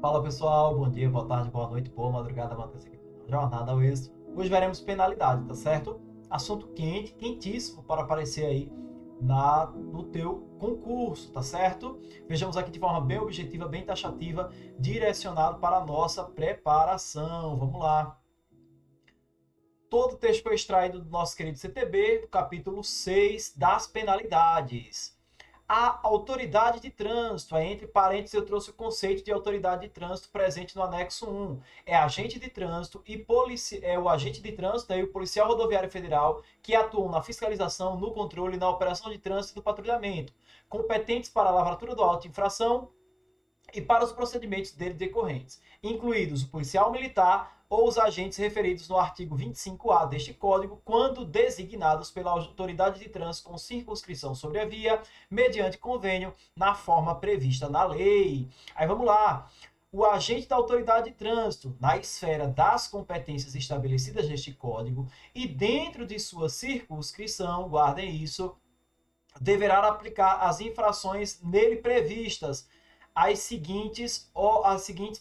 Fala pessoal, bom dia, boa tarde, boa noite, boa madrugada, Matheus aqui do Jornada ao Êxito. Hoje veremos penalidade, tá certo? Assunto quente, quentíssimo para aparecer aí no teu concurso, tá certo? Vejamos aqui de forma bem objetiva, bem taxativa, direcionado para a nossa preparação. Vamos lá. Todo o texto foi extraído do nosso querido CTB, capítulo 6 das penalidades. A autoridade de trânsito, aí entre parênteses eu trouxe o conceito de autoridade de trânsito presente no anexo 1. É agente de trânsito e o agente de trânsito e o policial rodoviário federal que atuam na fiscalização, no controle, na operação de trânsito e do patrulhamento, competentes para a lavratura do auto de infração e para os procedimentos dele decorrentes, incluídos o policial militar ou os agentes referidos no artigo 25A deste Código, quando designados pela autoridade de trânsito com circunscrição sobre a via, mediante convênio, na forma prevista na lei. Aí vamos lá. O agente da autoridade de trânsito, na esfera das competências estabelecidas neste Código e dentro de sua circunscrição, guardem isso, deverá aplicar as infrações nele previstas, as seguintes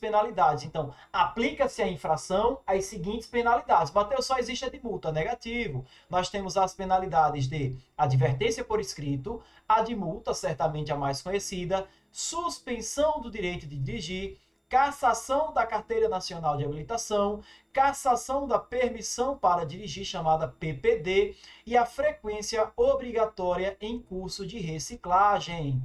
penalidades. Então, aplica-se a infração, as seguintes penalidades. Mateus, só existe a de multa, negativo. Nós temos as penalidades de advertência por escrito, a de multa, certamente a mais conhecida, suspensão do direito de dirigir, cassação da Carteira Nacional de Habilitação, cassação da permissão para dirigir, chamada PPD, e a frequência obrigatória em curso de reciclagem.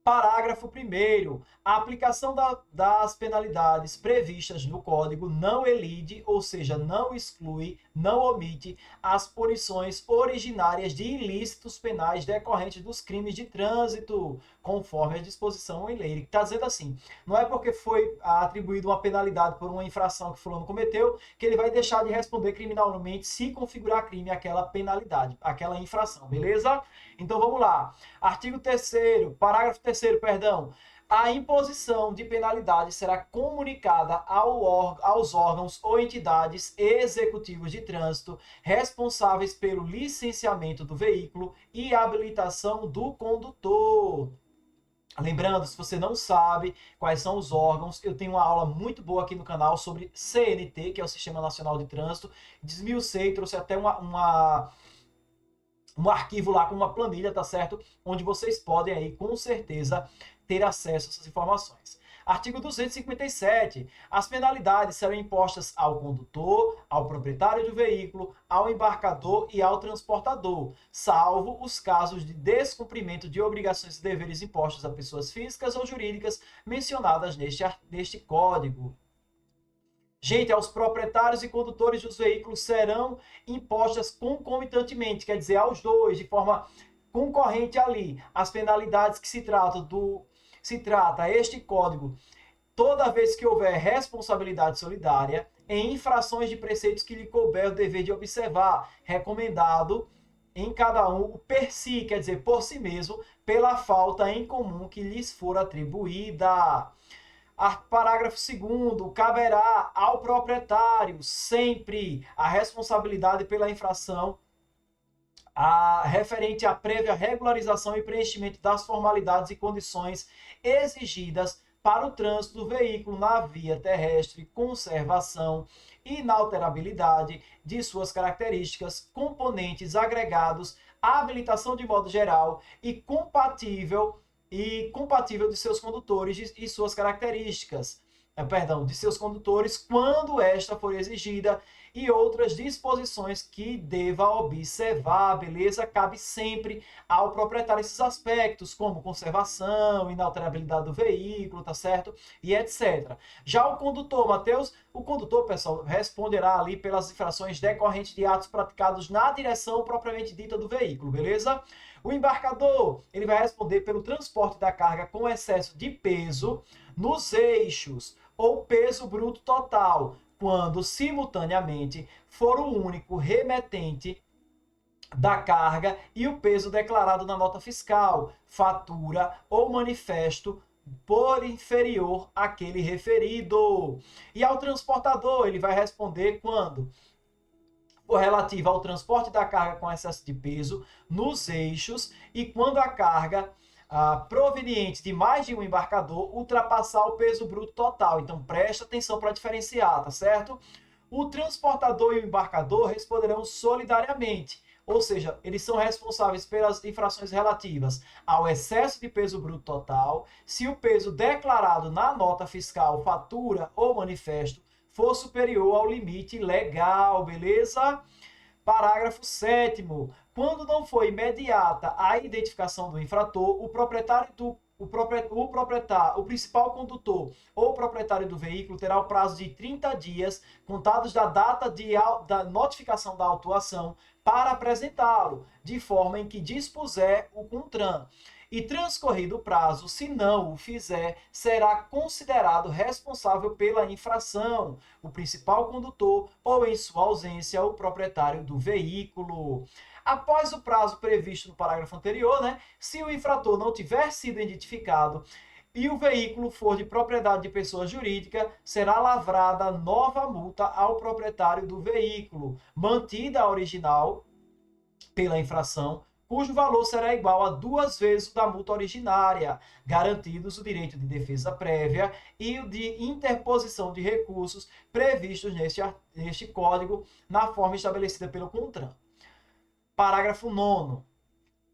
Parágrafo 1º. A aplicação das penalidades previstas no Código não elide, ou seja, não exclui, não omite as punições originárias de ilícitos penais decorrentes dos crimes de trânsito, conforme a disposição em lei. Ele está dizendo assim, não é porque foi atribuída uma penalidade por uma infração que fulano cometeu, que ele vai deixar de responder criminalmente se configurar crime aquela penalidade, aquela infração, beleza? Então vamos lá. Artigo 3º, parágrafo 3º, perdão. A imposição de penalidade será comunicada aos órgãos ou entidades executivos de trânsito responsáveis pelo licenciamento do veículo e habilitação do condutor. Lembrando, se você não sabe quais são os órgãos, eu tenho uma aula muito boa aqui no canal sobre CNT, que é o Sistema Nacional de Trânsito. Desmiucei, trouxe até um arquivo lá com uma planilha, tá certo? Onde vocês podem aí, com certeza, ter acesso a essas informações. Artigo 257. As penalidades serão impostas ao condutor, ao proprietário do veículo, ao embarcador e ao transportador, salvo os casos de descumprimento de obrigações e deveres impostos a pessoas físicas ou jurídicas mencionadas neste Código. Gente, aos proprietários e condutores dos veículos serão impostas concomitantemente, quer dizer, aos dois, de forma concorrente ali, as penalidades que se trata este código, toda vez que houver responsabilidade solidária, em infrações de preceitos que lhe couber o dever de observar, recomendado em cada um o per si, quer dizer, por si mesmo, pela falta em comum que lhes for atribuída. Parágrafo 2º, caberá ao proprietário sempre a responsabilidade pela infração referente à prévia regularização e preenchimento das formalidades e condições exigidas para o trânsito do veículo na via terrestre, conservação e inalterabilidade de suas características, componentes agregados, habilitação de modo geral e compatível de seus condutores e suas características, de seus condutores, quando esta for exigida, e outras disposições que deva observar, beleza? Cabe sempre ao proprietário esses aspectos, como conservação, inalterabilidade do veículo, tá certo? E etc. Já o condutor, Matheus, o condutor, pessoal, responderá ali pelas infrações decorrentes de atos praticados na direção propriamente dita do veículo, beleza? O embarcador, ele vai responder pelo transporte da carga com excesso de peso nos eixos ou peso bruto total, quando simultaneamente for o único remetente da carga e o peso declarado na nota fiscal, fatura ou manifesto por inferior àquele referido. E ao transportador, ele vai responder quando for relativo ao transporte da carga com excesso de peso nos eixos e quando a carga proveniente de mais de um embarcador ultrapassar o peso bruto total. Então, presta atenção para diferenciar, tá certo? O transportador e o embarcador responderão solidariamente, ou seja, eles são responsáveis pelas infrações relativas ao excesso de peso bruto total, se o peso declarado na nota fiscal, fatura ou manifesto for superior ao limite legal, beleza? Parágrafo 7º. Quando não for imediata a identificação do infrator, o principal condutor ou proprietário do veículo terá o prazo de 30 dias, contados da data da notificação da autuação, para apresentá-lo, de forma em que dispuser o CONTRAN. E transcorrido o prazo, se não o fizer, será considerado responsável pela infração o principal condutor ou, em sua ausência, o proprietário do veículo. Após o prazo previsto no parágrafo anterior, se o infrator não tiver sido identificado e o veículo for de propriedade de pessoa jurídica, será lavrada nova multa ao proprietário do veículo, mantida a original pela infração, cujo valor será igual a 2 vezes o da multa originária, garantidos o direito de defesa prévia e o de interposição de recursos previstos neste Código, na forma estabelecida pelo CONTRAN. Parágrafo 9º.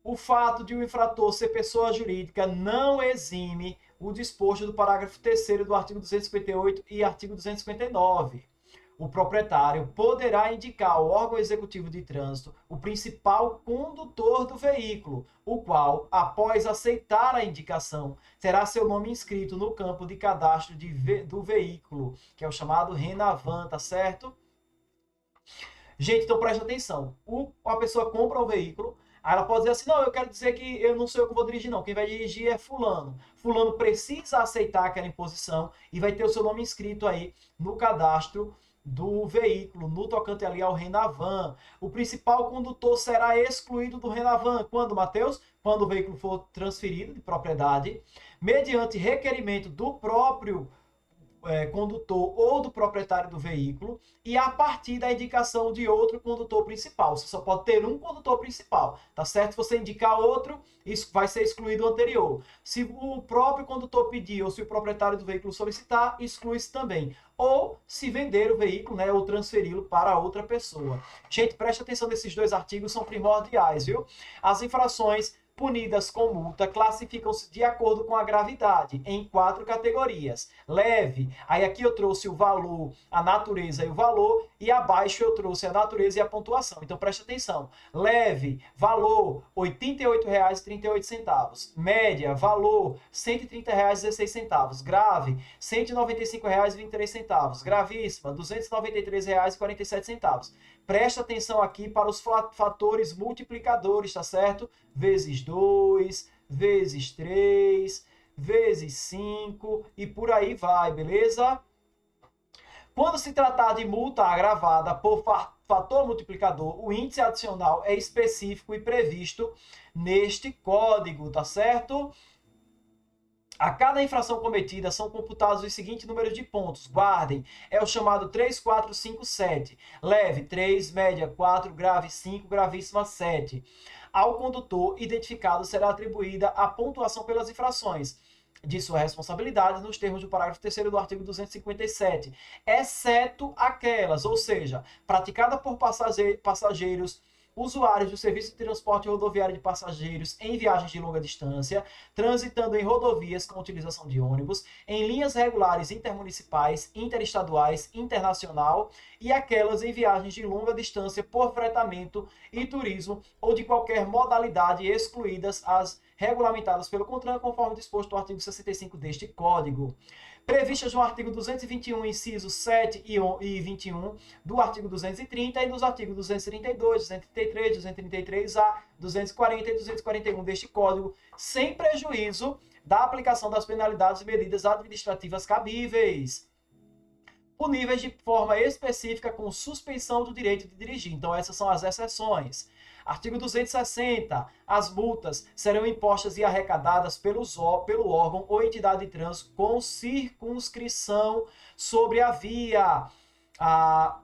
O fato de o infrator ser pessoa jurídica não exime o disposto do parágrafo 3º do artigo 258 e artigo 259. O proprietário poderá indicar ao órgão executivo de trânsito o principal condutor do veículo, o qual, após aceitar a indicação, terá seu nome inscrito no campo de cadastro do veículo, que é o chamado RENAVAN, tá certo? Gente, então presta atenção. A pessoa compra o veículo, aí ela pode dizer assim, não, eu quero dizer que eu não sou eu que vou dirigir, não. Quem vai dirigir é fulano. Fulano precisa aceitar aquela imposição e vai ter o seu nome inscrito aí no cadastro do veículo, no tocante ali ao RENAVAN. O principal condutor será excluído do RENAVAN. Quando, Matheus? Quando o veículo for transferido de propriedade, mediante requerimento do próprio condutor ou do proprietário do veículo e a partir da indicação de outro condutor principal. Você só pode ter um condutor principal, tá certo? Se você indicar outro, isso vai ser excluído o anterior. Se o próprio condutor pedir ou se o proprietário do veículo solicitar, exclui-se também. Ou se vender o veículo, ou transferi-lo para outra pessoa. Gente, preste atenção nesses 2 artigos, são primordiais, viu? As infrações punidas com multa classificam-se de acordo com a gravidade em 4 categorias. Leve, aí aqui eu trouxe o valor, a natureza e o valor, e abaixo eu trouxe a natureza e a pontuação. Então preste atenção. Leve, valor R$ 88,38. Média, valor R$ 130,16. Grave, R$ 195,23. Gravíssima, R$ 293,47. Presta atenção aqui para os fatores multiplicadores, tá certo? Vezes 2, vezes 3, vezes 5 e por aí vai, beleza? Quando se tratar de multa agravada por fator multiplicador, o índice adicional é específico e previsto neste código, tá certo? A cada infração cometida são computados os seguintes números de pontos. Guardem, é o chamado 3, 4, 5, 7. Leve, 3, média, 4, grave, 5, gravíssima, 7. Ao condutor identificado será atribuída a pontuação pelas infrações de sua responsabilidade nos termos do parágrafo 3º do artigo 257, exceto aquelas, ou seja, praticada por passageiros usuários do serviço de transporte rodoviário de passageiros em viagens de longa distância, transitando em rodovias com utilização de ônibus, em linhas regulares intermunicipais, interestaduais, internacional e aquelas em viagens de longa distância por fretamento e turismo ou de qualquer modalidade, excluídas as regulamentadas pelo CONTRAN, conforme disposto no artigo 65 deste Código. Previstas no artigo 221, incisos 7 e 21 do artigo 230 e nos artigos 232, 233, 233A, 240 e 241 deste Código, sem prejuízo da aplicação das penalidades e medidas administrativas cabíveis, puníveis de forma específica com suspensão do direito de dirigir. Então, essas são as exceções. Artigo 260. As multas serão impostas e arrecadadas pelo órgão ou entidade de trânsito com circunscrição sobre a via.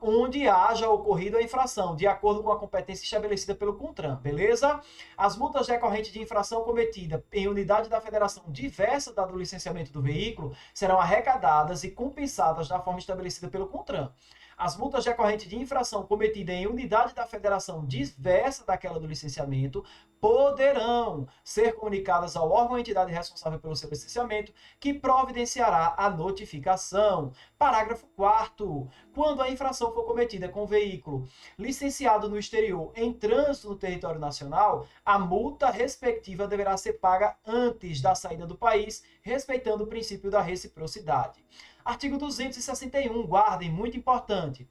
onde haja ocorrido a infração, de acordo com a competência estabelecida pelo CONTRAN, beleza? As multas decorrentes de infração cometida em unidade da federação diversa da do licenciamento do veículo serão arrecadadas e compensadas da forma estabelecida pelo CONTRAN. As multas decorrentes de infração cometida em unidade da federação diversa daquela do licenciamento poderão ser comunicadas ao órgão ou entidade responsável pelo seu licenciamento, que providenciará a notificação. Parágrafo 4º. Quando a infração for cometida com veículo licenciado no exterior em trânsito no território nacional, a multa respectiva deverá ser paga antes da saída do país, respeitando o princípio da reciprocidade. Artigo 261, guardem, muito importante.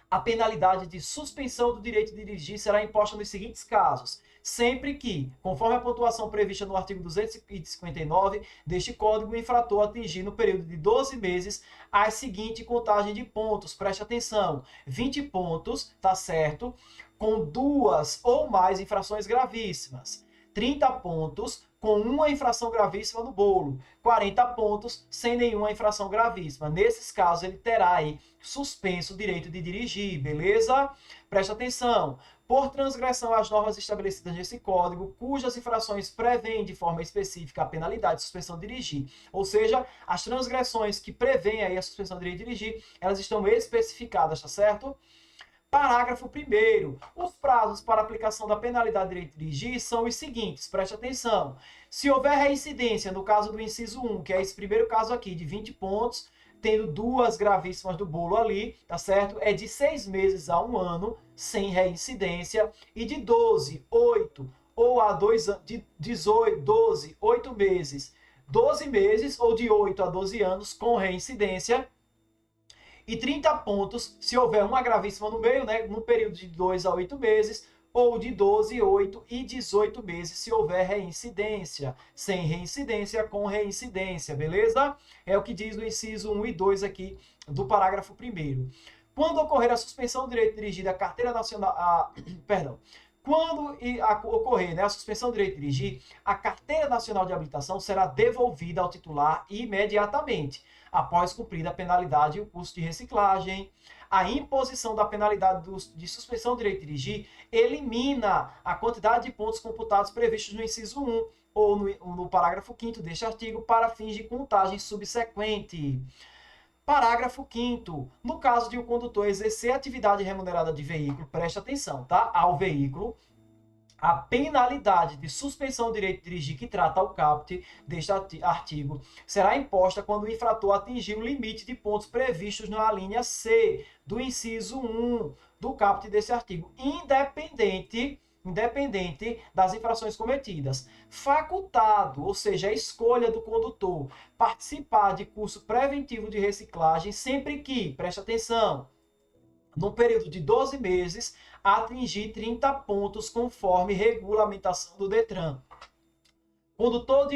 A penalidade de suspensão do direito de dirigir será imposta nos seguintes casos: sempre que, conforme a pontuação prevista no artigo 259 deste Código, o infrator atingir no período de 12 meses a seguinte contagem de pontos. Preste atenção: 20 pontos, tá certo? Com 2 ou mais infrações gravíssimas. 30 pontos com uma infração gravíssima no bolo, 40 pontos sem nenhuma infração gravíssima. Nesses casos, ele terá aí suspenso o direito de dirigir, beleza? Presta atenção. Por transgressão às normas estabelecidas nesse código, cujas infrações prevêem de forma específica a penalidade de suspensão de dirigir, ou seja, as transgressões que prevêem aí a suspensão de direito de dirigir, elas estão especificadas, tá certo? Parágrafo 1º. Os prazos para aplicação da penalidade de direito de dirigir são os seguintes, preste atenção. Se houver reincidência, no caso do inciso 1, que é esse primeiro caso aqui, de 20 pontos, tendo 2 gravíssimas do bolo ali, tá certo? É de 6 meses a 1 ano, sem reincidência, e de 12, 8 ou a 2 anos, de 18, 12, 8 meses, 12 meses ou de 8 a 12 anos com reincidência, e 30 pontos se houver uma gravíssima no meio, né, no período de 2 a 8 meses, ou de 12, 8 e 18 meses se houver reincidência. Sem reincidência, com reincidência, beleza? É o que diz no inciso 1 e 2 aqui do parágrafo 1º. Quando ocorrer a suspensão do direito de dirigir da carteira nacional... Quando ocorrer, né, a suspensão do direito de dirigir, a carteira nacional de habilitação será devolvida ao titular imediatamente, após cumprida a penalidade e o custo de reciclagem. A imposição da penalidade de suspensão do direito de dirigir elimina a quantidade de pontos computados previstos no inciso 1 ou no parágrafo 5º deste artigo para fins de contagem subsequente. Parágrafo 5º. No caso de o condutor exercer atividade remunerada de veículo, preste atenção, tá? Ao veículo, a penalidade de suspensão do direito de dirigir que trata o caput deste artigo será imposta quando o infrator atingir o limite de pontos previstos na linha C do inciso 1 do caput desse artigo, independente das infrações cometidas. Facultado, ou seja, a escolha do condutor, participar de curso preventivo de reciclagem sempre que, preste atenção, no período de 12 meses, atingir 30 pontos conforme regulamentação do Detran. Condutor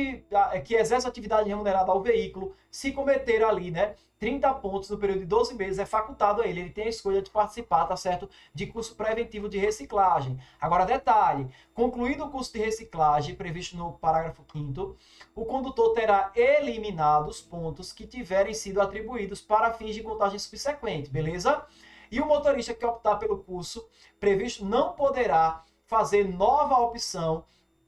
que exerce atividade remunerada ao veículo, se cometer ali, né, 30 pontos no período de 12 meses, é facultado a ele. Ele tem a escolha de participar, tá certo? De curso preventivo de reciclagem. Agora, detalhe, concluído o curso de reciclagem previsto no parágrafo 5º, o condutor terá eliminado os pontos que tiverem sido atribuídos para fins de contagem subsequente, beleza? E o motorista que optar pelo curso previsto não poderá fazer nova opção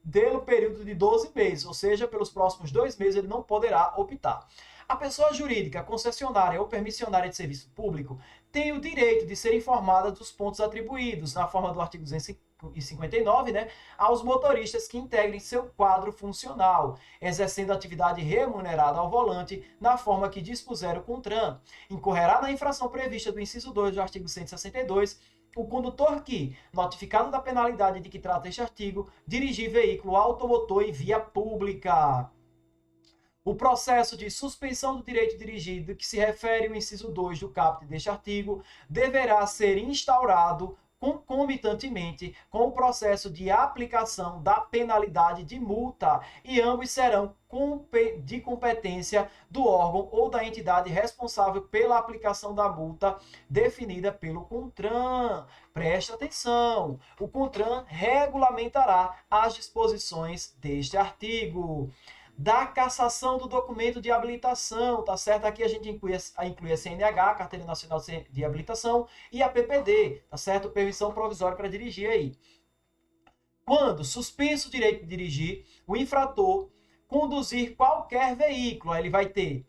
pelo período de 12 meses, ou seja, pelos próximos 2 meses ele não poderá optar. A pessoa jurídica, concessionária ou permissionária de serviço público tem o direito de ser informada dos pontos atribuídos, na forma do artigo 259, né, aos motoristas que integrem seu quadro funcional, exercendo atividade remunerada ao volante, na forma que dispuser o CONTRAN. Incorrerá na infração prevista do inciso 2 do artigo 162, o condutor que, notificado da penalidade de que trata este artigo, dirigir veículo automotor em via pública. O processo de suspensão do direito de dirigir, do que se refere ao inciso 2 do caput deste artigo, deverá ser instaurado concomitantemente com o processo de aplicação da penalidade de multa, e ambos serão de competência do órgão ou da entidade responsável pela aplicação da multa definida pelo CONTRAN. Preste atenção, o CONTRAN regulamentará as disposições deste artigo. da cassação do documento de habilitação, tá certo? Aqui a gente inclui a CNH, Carteira Nacional de Habilitação, e a PPD, tá certo? Permissão provisória para dirigir aí. Quando suspenso o direito de dirigir, o infrator conduzir qualquer veículo, aí ele vai ter.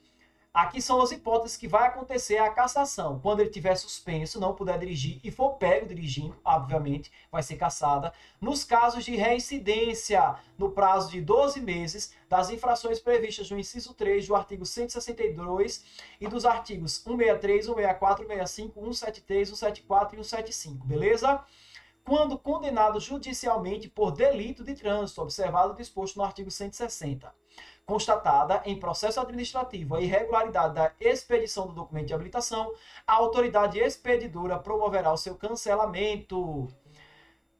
Aqui são as hipóteses que vai acontecer a cassação. Quando ele tiver suspenso, não puder dirigir e for pego dirigindo, obviamente, vai ser cassada. Nos casos de reincidência, no prazo de 12 meses, das infrações previstas no inciso 3 do artigo 162 e dos artigos 163, 164, 165, 173, 174 e 175, beleza? Quando condenado judicialmente por delito de trânsito, observado o disposto no artigo 160. Constatada em processo administrativo a irregularidade da expedição do documento de habilitação, a autoridade expedidora promoverá o seu cancelamento.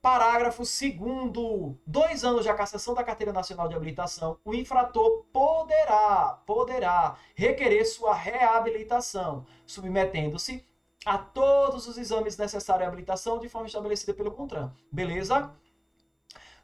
Parágrafo 2º. 2 anos de cassação da Carteira Nacional de Habilitação, o infrator poderá requerer sua reabilitação, submetendo-se a todos os exames necessários à habilitação de forma estabelecida pelo CONTRAN. Beleza?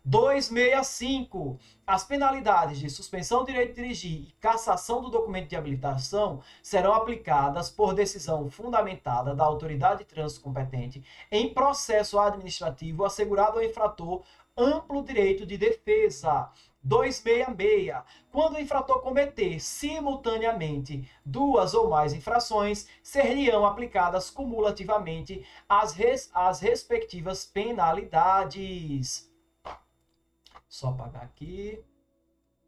265. As penalidades de suspensão do direito de dirigir e cassação do documento de habilitação serão aplicadas por decisão fundamentada da autoridade de trânsito competente em processo administrativo, assegurado ao infrator amplo direito de defesa. 266. Quando o infrator cometer simultaneamente 2 ou mais infrações, seriam aplicadas cumulativamente as respectivas penalidades. Só apagar aqui.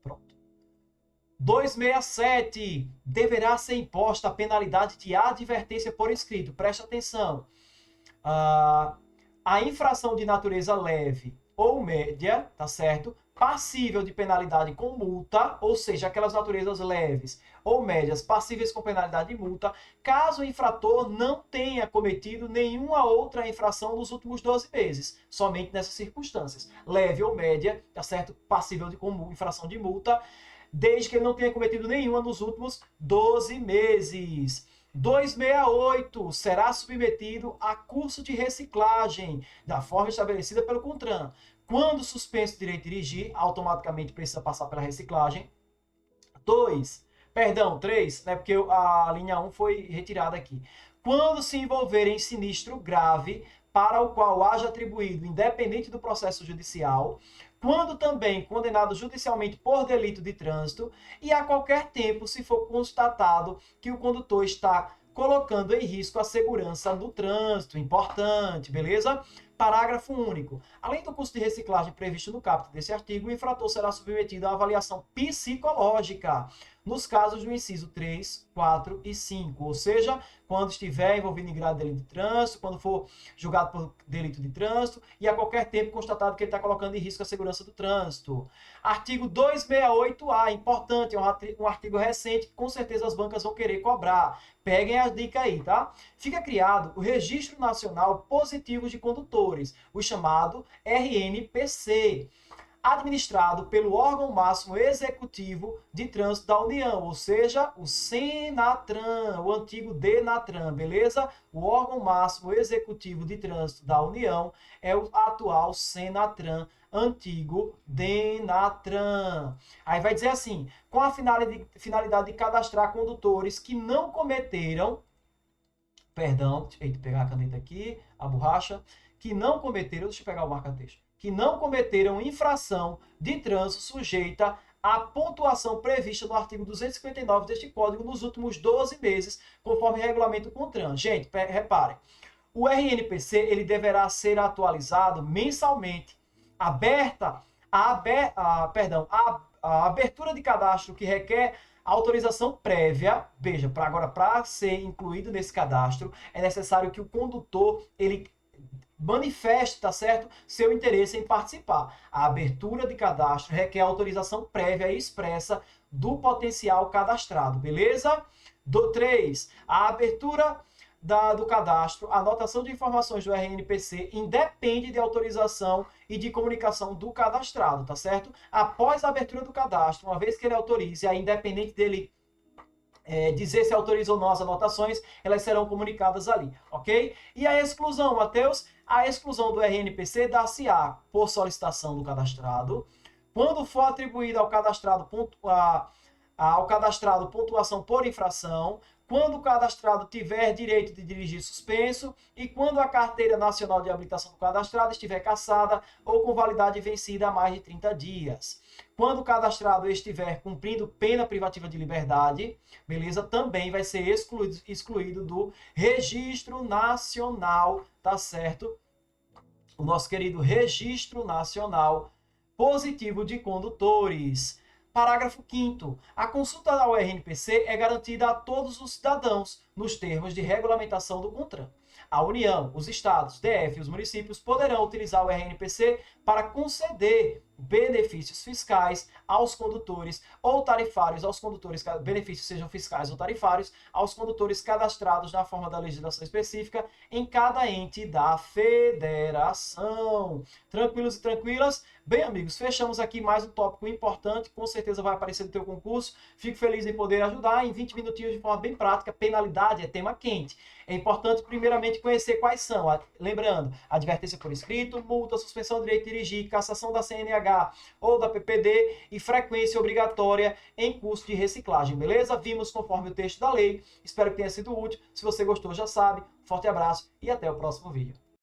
Pronto. 267. Deverá ser imposta a penalidade de advertência por escrito. Preste atenção. A infração de natureza leve ou média, tá certo? Passível de penalidade com multa, ou seja, aquelas naturezas leves ou médias passíveis com penalidade de multa, caso o infrator não tenha cometido nenhuma outra infração nos últimos 12 meses, somente nessas circunstâncias. Leve ou média, tá certo? Passível de infração de multa, desde que ele não tenha cometido nenhuma nos últimos 12 meses. 268 será submetido a curso de reciclagem, da forma estabelecida pelo CONTRAN. Quando suspenso o direito de dirigir, automaticamente precisa passar pela reciclagem. 3, né, porque a linha 1 foi retirada aqui. Quando se envolver em sinistro grave, para o qual haja atribuído, independente do processo judicial, quando também condenado judicialmente por delito de trânsito, e a qualquer tempo, se for constatado que o condutor está colocando em risco a segurança do trânsito. Importante, beleza? Parágrafo único. Além do custo de reciclagem previsto no caput desse artigo, o infrator será submetido à avaliação psicológica nos casos do inciso 3, 4 e 5, ou seja, quando estiver envolvido em grave delito de trânsito, quando for julgado por delito de trânsito e a qualquer tempo constatado que ele está colocando em risco a segurança do trânsito. Artigo 268A, importante, é um artigo recente que com certeza as bancas vão querer cobrar. Peguem a dica aí, tá? Fica criado o Registro Nacional Positivo de Condutores, o chamado RNPC, administrado pelo órgão máximo executivo de trânsito da União, ou seja, o Senatran, o antigo Denatran, beleza? O órgão máximo executivo de trânsito da União é o atual Senatran, antigo Denatran. Aí vai dizer assim, com a finalidade de cadastrar condutores que não cometeram, perdão, deixa eu pegar a caneta aqui, a borracha, que não cometeram, deixa eu pegar o marca-texto, que não cometeram infração de trânsito sujeita à pontuação prevista no artigo 259 deste Código nos últimos 12 meses, conforme regulamento CONTRAN. Gente, reparem, o RNPC ele deverá ser atualizado mensalmente. A abertura de cadastro que requer autorização prévia, veja, para ser incluído nesse cadastro, é necessário que o condutor ele manifeste, tá certo, seu interesse em participar. A abertura de cadastro requer autorização prévia e expressa do potencial cadastrado, beleza? 3. A abertura do cadastro, a anotação de informações do RNPC independe de autorização e de comunicação do cadastrado, tá certo? Após a abertura do cadastro, uma vez que ele autorize, aí independente dele dizer se autoriza ou não as anotações, elas serão comunicadas ali, ok? E a exclusão, Matheus? A exclusão do RNPC dá-se-á por solicitação do cadastrado, Quando for atribuída ao cadastrado pontuação por infração, quando o cadastrado tiver direito de dirigir suspenso e quando a carteira nacional de habilitação do cadastrado estiver cassada ou com validade vencida há mais de 30 dias. Quando o cadastrado estiver cumprindo pena privativa de liberdade, beleza? Também vai ser excluído do registro nacional, tá certo? O nosso querido registro nacional positivo de condutores. Parágrafo 5º. A consulta ao RNPC é garantida a todos os cidadãos, nos termos de regulamentação do CONTRAN. A União, os estados, DF e os municípios poderão utilizar o RNPC para conceder benefícios fiscais aos condutores ou tarifários aos condutores, benefícios sejam fiscais ou tarifários, aos condutores cadastrados na forma da legislação específica em cada ente da federação. Tranquilos e tranquilas? Bem, amigos, fechamos aqui mais um tópico importante, com certeza vai aparecer no teu concurso. Fico feliz em poder ajudar em 20 minutinhos de forma bem prática. Penalidade é tema quente. É importante, primeiramente, conhecer quais são. Lembrando, advertência por escrito, multa, suspensão do direito de dirigir, cassação da CNH ou da PPD e frequência obrigatória em curso de reciclagem, beleza? Vimos conforme o texto da lei. Espero que tenha sido útil. Se você gostou, já sabe. Forte abraço e até o próximo vídeo.